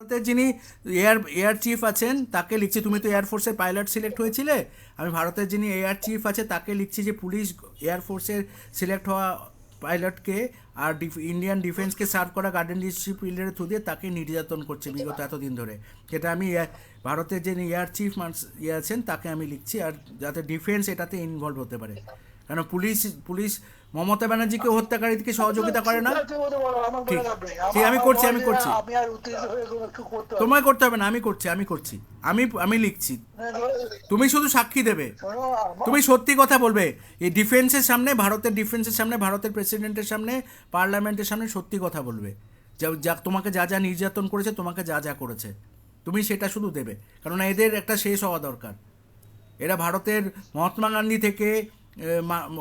ভারতের যিনি air chief আছেন তাকে লিখছি, তুমি তো এয়ারফোর্সের পাইলট সিলেক্ট হয়েছিলে, আমি ভারতের যিনি এয়ার চিফ আছে তাকে লিখছি যে পুলিশ এয়ারফোর্সের সিলেক্ট হওয়া পাইলটকে আর ইন্ডিয়ান ডিফেন্সকে সার্ভ করা গার্ডেনশিপ ফিল্ডের থ্রু দিয়ে তাকে নির্যাতন করছে বিগত এতদিন ধরে। যেটা আমি ভারতের যিনি এয়ার চিফ আছেন তাকে আমি লিখছি, আর যাতে ডিফেন্স এটাতে ইনভলভ হতে পারে, কারণ পুলিশ পুলিশ মমতা ব্যানার্জিকে হত্যাকারীকে সহযোগিতা করে না। ঠিক, ঠিক, আমি করছি, আমি করছি। আমি আর উত্তেজিত হয়ে কোনো একটু করতে হবে তোমায় করতে হবে না, আমি করছি, আমি করছি। আমি লিখছি, তুমি শুধু সাক্ষী দেবে, শোনো, তুমি সত্যি কথা বলবে। এই ডিফেন্সের সামনে, ভারতের ডিফেন্সের সামনে, ভারতের প্রেসিডেন্টের সামনে, পার্লামেন্টের সামনে সত্যি কথা বলবে। যা যা তোমাকে যা যা নির্যাতন করেছে, তোমাকে যা যা করেছে, তুমি সেটা শুধু দেবে। কারণ এদের একটা শেষ হওয়া দরকার। এরা ভারতের মহাত্মা গান্ধী থেকে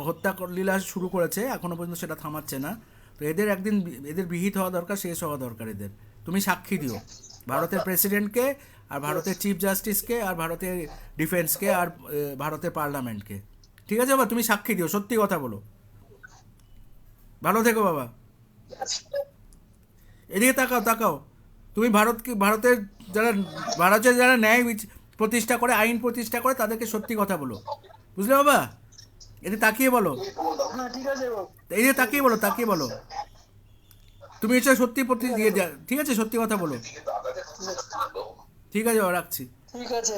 হত্যা লীলা শুরু করেছে, এখনো পর্যন্ত সেটা থামাচ্ছে না। তো এদের একদিন এদের বিহিত হওয়া দরকার, শেষ হওয়া দরকার এদের। তুমি সাক্ষী দিও ভারতের প্রেসিডেন্টকে, আর ভারতের চিফ জাস্টিসকে, আর ভারতের ডিফেন্সকে, আর ভারতের পার্লামেন্টকে। ঠিক আছে বাবা, তুমি সাক্ষী দিও, সত্যি কথা বলো। ভালো থেকো বাবা। এদিকে তাকাও, তাকাও। তুমি ভারতের যারা ন্যায় প্রতিষ্ঠা করে, আইন প্রতিষ্ঠা করে, তাদেরকে সত্যি কথা বলো, বুঝলে বাবা? এতে তাকিয়ে বলো, হ্যাঁ ঠিক আছে বাবু। এই যে তাকিয়ে বলো, তাকিয়ে বলো। তুমি এটা সত্যি প্রতি দিয়ে ঠিক আছে, সত্যি কথা বলো। ঠিক আছে বাবা, রাখছি। ঠিক আছে।